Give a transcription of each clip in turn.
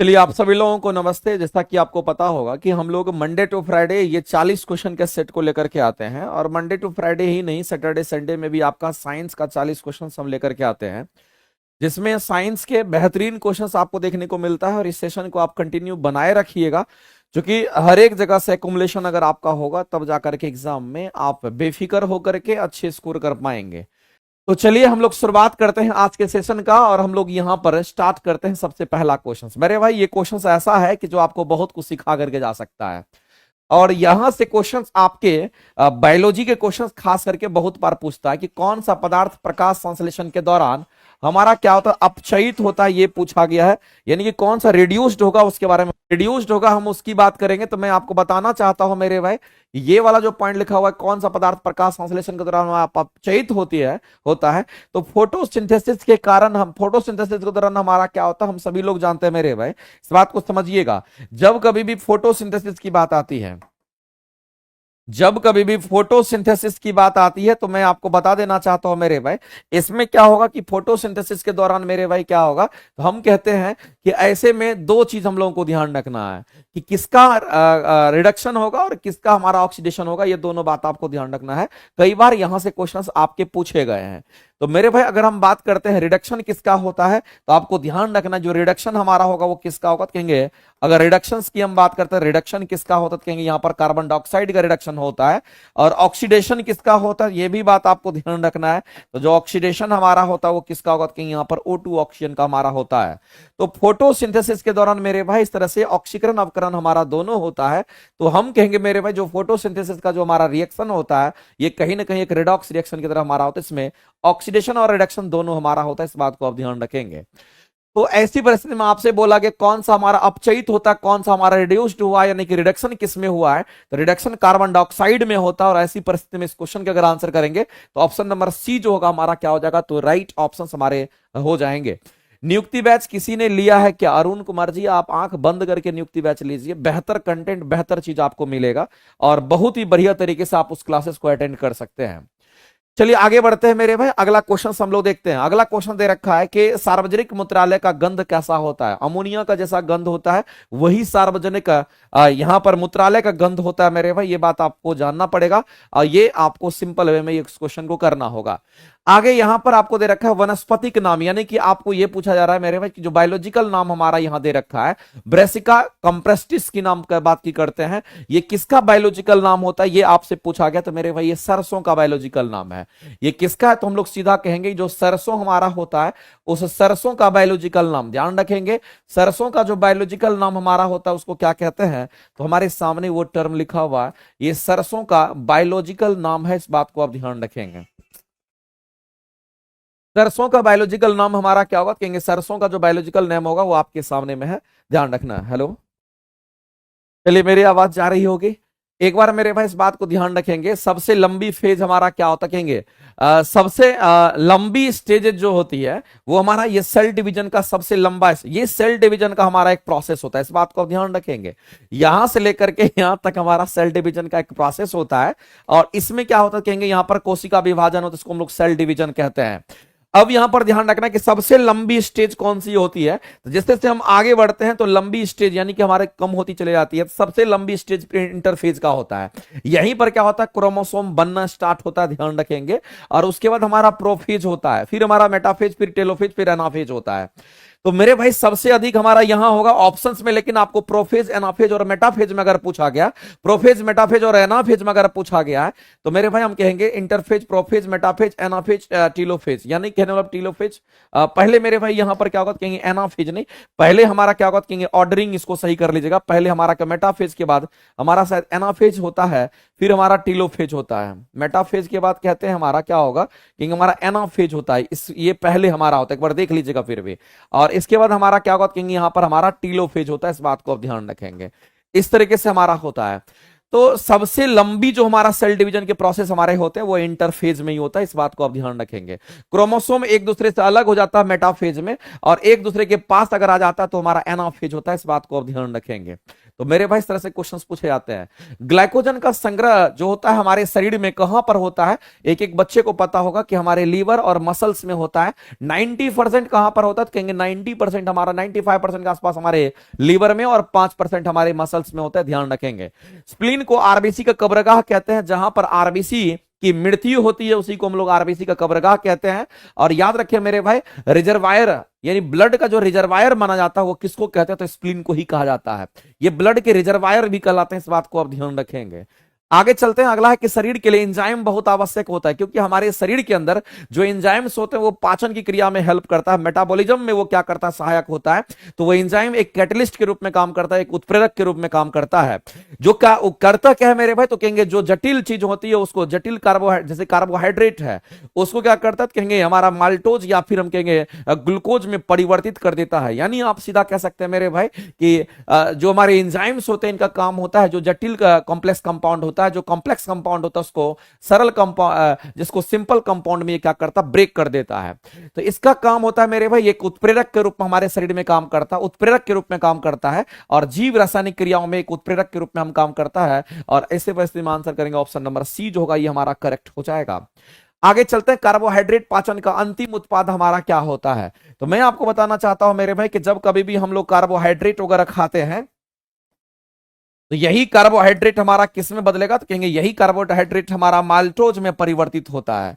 चलिए आप सभी लोगों को नमस्ते। जैसा कि आपको पता होगा कि हम लोग मंडे टू फ्राइडे ये 40 क्वेश्चन के सेट को लेकर के आते हैं, और मंडे टू फ्राइडे ही नहीं, सैटरडे संडे में भी आपका साइंस का 40 क्वेश्चन हम लेकर के आते हैं, जिसमें साइंस के बेहतरीन क्वेश्चंस आपको देखने को मिलता है। और इस सेशन को आप कंटिन्यू बनाए रखिएगा, क्योंकि हर एक जगह से एक्युमुलेशन अगर आपका होगा तब जाकर के एग्जाम में आप बेफिक्र होकर के अच्छे स्कोर कर पाएंगे। तो चलिए हम लोग शुरुआत करते हैं आज के सेशन का, और हम लोग यहां पर स्टार्ट करते हैं सबसे पहला क्वेश्चन। मेरे भाई ये क्वेश्चन ऐसा है कि जो आपको बहुत कुछ सिखा करके जा सकता है, और यहां से क्वेश्चंस आपके बायोलॉजी के क्वेश्चंस खास करके बहुत बार पूछता है कि कौन सा पदार्थ प्रकाश संश्लेषण के दौरान हमारा क्या होता है, अपचयित होता है, ये पूछा गया है। यानी कि कौन सा रिड्यूस्ड होगा, उसके बारे में रिड्यूस्ड होगा, हम उसकी बात करेंगे। तो मैं आपको बताना चाहता हूं मेरे भाई, ये वाला जो पॉइंट लिखा हुआ है, कौन सा पदार्थ प्रकाश संश्लेषण के दौरान अपचयित होता है, तो फोटोसिंथेसिस के कारण हम फोटोसिंथेसिस के दौरान हमारा क्या होता है, हम सभी लोग जानते हैं मेरे भाई। इस बात को समझिएगा, जब कभी भी फोटोसिंथेसिस की बात आती है, जब कभी भी फोटोसिंथेसिस की बात आती है, तो मैं आपको बता देना चाहता हूं मेरे भाई, इसमें क्या होगा कि फोटोसिंथेसिस के दौरान मेरे भाई क्या होगा, तो हम कहते हैं कि ऐसे में दो चीज हम लोगों को ध्यान रखना है कि किसका रिडक्शन होगा और किसका हमारा ऑक्सीडेशन होगा। ये दोनों बात आपको ध्यान रखना है। कई बार यहां से क्वेश्चंस आपके पूछे गए हैं। तो मेरे भाई अगर हम बात करते हैं रिडक्शन किसका होता है, तो आपको ध्यान रखना जो रिडक्शन हमारा होगा वो किसका होगा, तो कहेंगे अगर रिडक्शंस की हम बात करते हैं, रिडक्शन किसका होता है, तो कहेंगे यहां पर कार्बन डाइऑक्साइड का रिडक्शन होता है। और ऑक्सीडेशन किसका होता है, ये भी बात आपको ध्यान रखना है। तो जो ऑक्सीडेशन हमारा होता है वो किसका होगा, तो कहेंगे यहां पर O2 ऑक्सीजन का हमारा होता है। तो फोटोसिंथेसिस के दौरान मेरे भाई इस तरह से ऑक्सीकरण अवकरण हमारा दोनों होता है। तो हम कहेंगे मेरे भाई जो फोटोसिंथेसिस का जो हमारा रिएक्शन होता है, ये कहीं ना कहीं एक रिडॉक्स रिएक्शन की तरह हमारा होता है। इसमें ऑक्सीडेशन और रिडक्शन दोनों हमारा होता है, इस बात को आप ध्यान रखेंगे। तो ऐसी परिस्थिति में आपसे बोला गया कौन सा हमारा अपचयित होता है, कौन सा हमारा रिड्यूस्ड हुआ, यानी कि रिडक्शन किस में हुआ है, तो रिडक्शन कार्बन डाइऑक्साइड में होता है। और ऐसी परिस्थिति में इस क्वेश्चन का अगर आंसर करेंगे तो ऑप्शन नंबर सी जो होगा हमारा क्या हो जाएगा, तो राइट ऑप्शन हमारे हो जाएंगे। नियुक्ति बैच किसी ने लिया है क्या? अरुण कुमार जी, आप आंख बंद करके नियुक्ति बैच लीजिए, बेहतर कंटेंट बेहतर चीज आपको मिलेगा, और बहुत ही बढ़िया तरीके से आप उस क्लासेस को अटेंड कर सकते हैं। चलिए आगे बढ़ते हैं मेरे भाई, अगला क्वेश्चन हम लोग देखते हैं। अगला क्वेश्चन दे रखा है कि सार्वजनिक मूत्रालय का गंध कैसा होता है? अमोनिया का जैसा गंध होता है वही सार्वजनिक यहां पर मूत्रालय का गंध होता है मेरे भाई। ये बात आपको जानना पड़ेगा, और ये आपको सिंपल वे में इस क्वेश्चन को करना होगा। आगे यहां पर आपको दे रखा है वनस्पतिक नाम, यानी कि आपको यह पूछा जा रहा है मेरे भाई कि जो बायोलॉजिकल नाम हमारा यहां दे रखा है, ब्रेसिका कंप्रेस्टिस की नाम का बात की करते हैं, ये किसका बायोलॉजिकल नाम होता है, ये आपसे पूछा गया। तो मेरे भाई ये सरसों का बायोलॉजिकल नाम है। ये किसका है, तो हम लोग सीधा कहेंगे जो सरसों हमारा होता है उस सरसों का बायोलॉजिकल नाम ध्यान रखेंगे। सरसों का जो बायोलॉजिकल नाम हमारा होता है उसको क्या कहते हैं, तो हमारे सामने वो टर्म लिखा हुआ है, ये सरसों का बायोलॉजिकल नाम है, इस बात को आप ध्यान रखेंगे। सरसों का बायोलॉजिकल नाम हमारा क्या होगा, कहेंगे सरसों का जो बायोलॉजिकल नेम होगा वो आपके सामने में है, ध्यान रखना है। हेलो, चलिए मेरी आवाज जा रही होगी, एक बार मेरे भाई इस बात को ध्यान रखेंगे। सबसे लंबी फेज हमारा क्या होता है, कहेंगे सबसे लंबी स्टेज जो होती है वो हमारा ये सेल डिवीजन का सबसे लंबा, ये सेल डिवीजन का हमारा एक प्रोसेस होता है, इस बात को आप ध्यान रखेंगे। यहां से लेकर के यहां तक हमारा सेल डिवीजन का एक प्रोसेस होता है, और इसमें क्या होता है, कहेंगे यहां पर कोशिका विभाजन होता है, इसको हम लोग सेल डिवीजन कहते हैं। अब यहां पर ध्यान रखना कि सबसे लंबी स्टेज कौन सी होती है, तो जैसे जैसे हम आगे बढ़ते हैं तो लंबी स्टेज यानी कि हमारे कम होती चली जाती है। सबसे लंबी स्टेज इंटरफेज का होता है, यहीं पर क्या होता है, क्रोमोसोम बनना स्टार्ट होता है, ध्यान रखेंगे। और उसके बाद हमारा प्रोफेज होता है, फिर हमारा मेटाफेज, फिर टेलोफेज, फिर एनाफेज होता है। तो मेरे भाई सबसे अधिक हमारा यहां होगा ऑप्शंस में, लेकिन आपको प्रोफेज, एनाफेज और मेटाफेज में अगर पूछा गया, प्रोफेज, मेटाफेज और एनाफेज में अगर पूछा गया है, तो मेरे भाई हम कहेंगे interphase, prophase, metaphase, anaphase, telophase, यानी कहने वाला टीलोफेज पहले मेरे भाई यहां पर क्या होगा, कहेंगे एनाफेज नहीं, पहले हमारा क्या होगा, कहेंगे ऑर्डरिंग, इसको सही कर लीजिएगा। पहले हमारा क्या, मेटाफेज के बाद हमारा शायद एनाफेज होता है, फिर हमारा टीलोफेज होता है। मेटाफेज के बाद कहते हैं हमारा क्या होगा, क्योंकि हमारा एनाफेज होता है, इस ये पहले हमारा होता है, एक बार देख लीजिएगा फिर भी। और इसके बाद हमारा क्या होगा, कहेंगे यहां पर हमारा टीलोफेज होता है, इस बात को आप ध्यान रखेंगे। इस तरीके से हमारा होता है। तो सबसे लंबी जो हमारा सेल डिवीजन के प्रोसेस हमारे होते हैं वो इंटरफेज में ही होता है, इस बात को आप ध्यान रखेंगे। क्रोमोसोम एक दूसरे से अलग हो जाता है मेटाफेज में, और एक दूसरे के पास अगर आ जाता है तो हमारा एनाफेज होता है, इस बात को आप ध्यान रखेंगे। तो मेरे भाई इस तरह से क्वेश्चंस पूछे जाते हैं। ग्लाइकोजन का संग्रह जो होता है हमारे शरीर में कहां पर होता है, एक एक बच्चे को पता होगा कि हमारे लीवर और मसल्स में होता है। 90% कहां पर होता है, तो कहेंगे 90% हमारा 95% के आसपास हमारे लीवर में और 5% हमारे मसल्स में होता है, ध्यान रखेंगे। स्प्लीन को आरबीसी का कब्रगाह कहते हैं, जहां पर आरबीसी की मृत्यु होती है उसी को हम लोग आरबीसी का कब्रगाह कहते हैं। और याद रखिए मेरे भाई, रिजर्वायर यानी ब्लड का जो रिजर्वायर माना जाता है वो किसको कहते हैं, तो स्प्लीन को ही कहा जाता है। ये ब्लड के रिजर्वायर भी कहलाते हैं, इस बात को आप ध्यान रखेंगे। आगे चलते हैं, अगला है कि शरीर के लिए एंजाइम बहुत आवश्यक होता है, क्योंकि हमारे शरीर के अंदर जो एंजाइम्स होते हैं वो पाचन की क्रिया में हेल्प करता है, मेटाबॉलिज्म में वो क्या करता है, सहायक होता है। तो वो एंजाइम एक कैटलिस्ट के रूप में काम करता है, एक उत्प्रेरक के रूप में काम करता है। जो क्या करता क्या है मेरे भाई, तो कहेंगे जो जटिल चीज होती है उसको, जटिल कार्बोहाइड्रेट जैसे कार्बोहाइड्रेट है उसको क्या करता है, तो कहेंगे हमारा माल्टोज या फिर हम कहेंगे ग्लूकोज में परिवर्तित कर देता है। यानी आप सीधा कह सकते हैं मेरे भाई कि जो हमारे एंजाइम्स होते हैं इनका काम होता है, जो जटिल कॉम्प्लेक्स कंपाउंड होता है, जो कॉम्प्लेक्स कंपाउंड होता है उसको सरल कंपाउंड, जिसको सिंपल कंपाउंड में ये क्या करता है, ब्रेक कर देता है। तो इसका काम होता है मेरे भाई एक उत्प्रेरक के रूप में हमारे शरीर में काम करता है, उत्प्रेरक के रूप में काम करता है, और जीव रासायनिक क्रियाओं में एक उत्प्रेरक के रूप में हम काम करता है। और ऐसे परिस्थिति में आंसर करेंगे ऑप्शन नंबर सी जो होगा ये हमारा करेक्ट हो जाएगा। आगे चलते हैं, कार्बोहाइड्रेट पाचन का अंतिम उत्पाद हमारा क्या होता है। तो मैं आपको बताना चाहता हूं मेरे भाई कि जब कभी भी हम लोग कार्बोहाइड्रेट वगैरह खाते हैं तो यही कार्बोहाइड्रेट हमारा किस में बदलेगा, तो कहेंगे यही कार्बोहाइड्रेट हमारा माल्टोज में परिवर्तित होता है।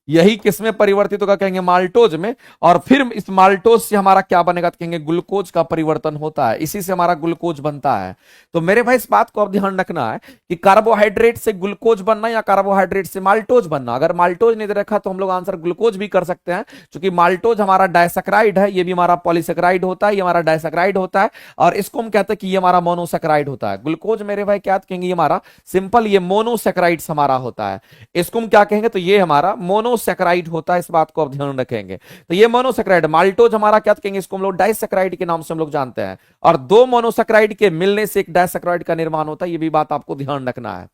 यही किस में परिवर्तित होगा, कहेंगे माल्टोज में। और फिर इस माल्टोज से हमारा क्या बनेगा, तो कहेंगे ग्लूकोज का परिवर्तन होता है, इसी से हमारा ग्लूकोज बनता है। तो मेरे भाई इस बात को अब ध्यान रखना है कि कार्बोहाइड्रेट से ग्लूकोज बनना या कार्बोहाइड्रेट से माल्टोज बनना। अगर माल्टोज नहीं दे रखा तो हम लोग आंसर ग्लूकोज भी कर सकते हैं, क्योंकि माल्टोज हमारा डायसैकेराइड है, ये भी हमारा पॉलीसैकेराइड होता है, ये हमारा डायसैकेराइड होता है, और इसको हम कहते हैं कि ये हमारा मोनोसैकेराइड होता है। ग्लूकोज मेरे भाई क्या कहेंगे, ये हमारा सिंपल ये मोनोसैकेराइड्स हमारा होता है। इसको हम क्या कहेंगे, तो ये हमारा मोनोसैकेराइड होता है, इस बात को आप ध्यान रखेंगे। तो ये मोनोसैकेराइड, माल्टोज हमारा क्या कहेंगे, इसको हम लोग डाइसैकेराइड के नाम से हम लोग जानते हैं। और दो मोनोसैकेराइड के मिलने से एक डाइसैकेराइड का निर्माण होता है, ये भी बात आपको ध्यान रखना है।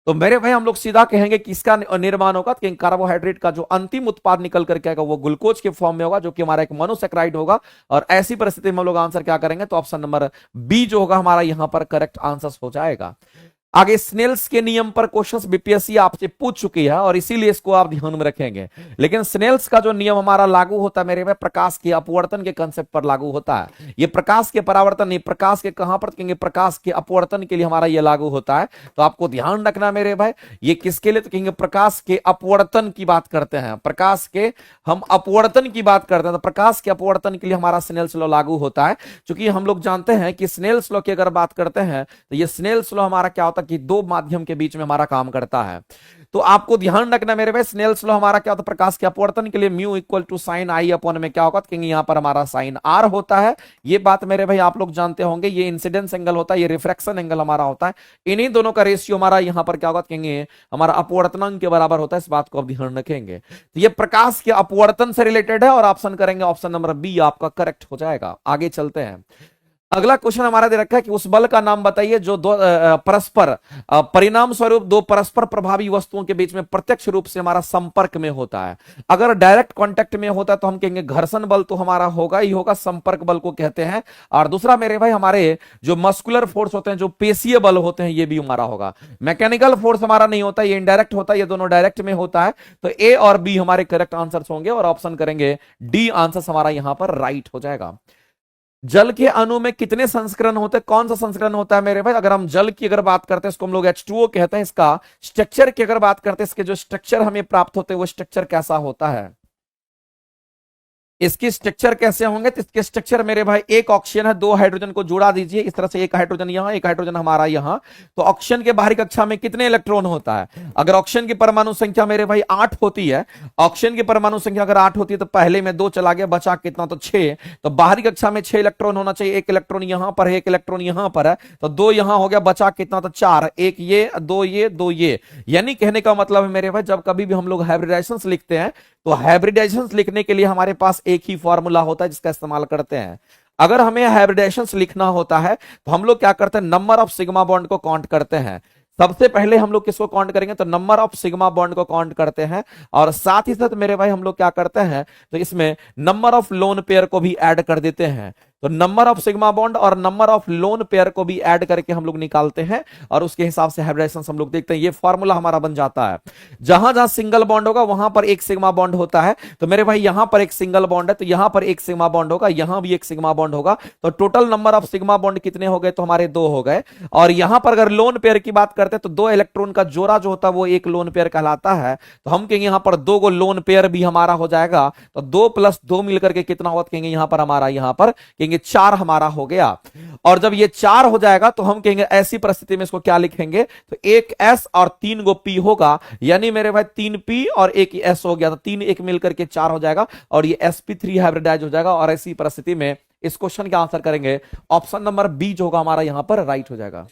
तो मेरे भाई हम लोग सीधा कहेंगे कि इसका निर्माण होगा, तो कार्बोहाइड्रेट का जो अंतिम उत्पाद निकल करके आएगा वो ग्लूकोज के फॉर्म में होगा, जो कि हमारा एक मोनोसैकेराइड होगा। और ऐसी परिस्थिति में हम लोग आंसर क्या करेंगे, तो ऑप्शन नंबर बी जो होगा हमारा यहां पर करेक्ट आंसर हो जाएगा। आगे स्नेल्स के नियम पर क्वेश्चंस बीपीएससी आपसे पूछ चुकी है और इसीलिए इसको आप ध्यान में रखेंगे। लेकिन स्नेल्स का जो नियम हमारा लागू होता है मेरे भाई, प्रकाश के अपवर्तन के कंसेप्ट पर लागू होता है। ये प्रकाश के परावर्तन नहीं, प्रकाश के कहां पर कहेंगे, प्रकाश के अपवर्तन के लिए हमारा ये लागू होता है। तो आपको ध्यान रखना मेरे भाई, ये किसके लिए, तो कहेंगे प्रकाश के अपवर्तन की बात करते हैं, प्रकाश के हम अपवर्तन की बात करते हैं। तो प्रकाश के अपवर्तन के लिए हमारा स्नेल्स लॉ लागू होता है, क्योंकि हम लोग जानते हैं कि स्नेल्स लॉ की अगर बात करते हैं तो ये स्नेल्स लॉ हमारा क्या होता है कि दो माध्यम के बीच में हमारा काम करता है। तो आपको ध्यान रखना मेरे भाई, स्नेल्स लॉ हमारा क्या होता है, प्रकाश के अपवर्तन के लिए mu equal to sine I upon में क्या होगा, कहेंगे यहां पर हमारा साइन आर होता है। ये बात मेरे भाई आप लोग जानते होंगे, ये इंसिडेंस एंगल होता है, ये रिफ्रैक्शन एंगल हमारा होता है। इन्हीं दोनों का रेशियो हमारा यहां पर क्या होगा, कहेंगे हमारा अपवर्तनांक के बराबर होता है, इस बात को आप ध्यान रखेंगे। तो ये प्रकाश के अपवर्तन से रिलेटेड है और ऑप्शन करेंगे ऑप्शन नंबर बी आपका करेक्ट हो जाएगा। आगे चलते हैं, अगला क्वेश्चन हमारा दे रखा है कि उस बल का नाम बताइए जो दो परस्पर परिणाम स्वरूप दो परस्पर प्रभावी वस्तुओं के बीच में प्रत्यक्ष रूप से हमारा संपर्क में होता है। अगर डायरेक्ट कांटेक्ट में होता है तो हम कहेंगे घर्षण बल तो हमारा होगा ही होगा, संपर्क बल को कहते हैं। और दूसरा मेरे भाई हमारे जो मस्कुलर फोर्स होते हैं, जो पेशीय बल होते हैं, ये भी हमारा होगा। मैकेनिकल फोर्स हमारा नहीं होता, ये इनडायरेक्ट होता है, ये दोनों डायरेक्ट में होता है। तो ए और बी हमारे करेक्ट आंसर होंगे और ऑप्शन करेंगे डी आंसर हमारा यहां पर राइट हो जाएगा। जल के अणु में कितने संस्करण होते हैं, कौन सा संस्करण होता है मेरे भाई, अगर हम जल की अगर बात करते हैं इसको हम लोग H2O कहते हैं। इसका स्ट्रक्चर की अगर बात करते हैं, इसके जो स्ट्रक्चर हमें प्राप्त होते हैं वो स्ट्रक्चर कैसा होता है, इसके स्ट्रक्चर कैसे होंगे, तो इसके स्ट्रक्चर मेरे भाई एक ऑक्सीजन है, दो हाइड्रोजन को जोड़ा दीजिए इस तरह से, एक हाइड्रोजन यहां एक हाइड्रोजन हमारा यहां। तो ऑक्सीजन के बाहरी कक्षा में कितने इलेक्ट्रॉन होता है, अगर ऑक्सीजन की परमाणु संख्या मेरे भाई 8 होती है, ऑक्सीजन की परमाणु संख्या अगर 8 होती है तो पहले में 2 चला गया, बचा कितना, तो 6। तो बाहरी कक्षा में 6 इलेक्ट्रॉन होना चाहिए, एक इलेक्ट्रॉन यहां पर है, एक इलेक्ट्रॉन यहां पर है, तो 2 यहां हो गया, बचा कितना, तो 4, एक ये, 2 ये, 2 ये। यानी कहने का मतलब है मेरे भाई, जब कभी भी हम लोग हाइब्रिडाइजेशंस लिखते हैं तो हाइब्रिडाइजेशंस लिखने के लिए हमारे पास एक ही फॉर्मूला होता है जिसका इस्तेमाल करते हैं। अगर हमें हाइब्रिडाइजेशंस लिखना होता है तो हम लोग क्या करते हैं, नंबर ऑफ सिग्मा बॉन्ड को काउंट करते हैं। सबसे पहले हम लोग किसको काउंट करेंगे, तो नंबर ऑफ सिग्मा बॉन्ड को काउंट करते हैं। और साथ ही साथ मेरे भाई हम लोग क्या करते हैं, तो इसमें नंबर ऑफ लोन पेयर को भी ऐड कर देते हैं। तो नंबर ऑफ सिग्मा बॉन्ड और नंबर ऑफ लोन पेयर को भी ऐड करके हम लोग निकालते हैं और उसके हिसाब से हाइब्रिडाइजेशन हम लोग देखते हैं। ये फॉर्मूला हमारा बन जाता है। जहां जहां सिंगल बॉन्ड होगा वहां पर एक सिग्मा बॉन्ड होता है। तो मेरे भाई यहां पर एक सिंगल बॉन्ड है तो यहां पर एक सिग्मा बॉन्ड होगा, यहां भी एक सिग्मा बॉन्ड होगा। तो total number of sigma bond कितने हो गए? तो हमारे 2 हो गए। और यहां पर अगर लोन पेयर की बात करते हैं तो 2 इलेक्ट्रॉन का जोड़ा जो होता है वो एक लोन पेयर कहलाता है। तो हम कहेंगे यहां पर 2 गो लोन पेयर भी हमारा हो जाएगा। तो 2 + 2 मिलकर के कितना होता कहेंगे यहां पर हमारा, यहां पर कहेंगे 4 हमारा हो गया। और जब ये 4 हो जाएगा तो हम कहेंगे ऐसी परिस्थिति में इसको क्या लिखेंगे? तो एक एस और 3 गो पी होगा, यानी मेरे भाई 3 पी और एक एस हो गया। तो 3 एक मिलकर के 4 हो जाएगा और ये sp3 हाइब्रिडाइज हो जाएगा। और ऐसी परिस्थिति में इस क्वेश्चन का आंसर करेंगे ऑप्शन नंबर बी जो होगा हमारा यहां पर राइट हो जाएगा।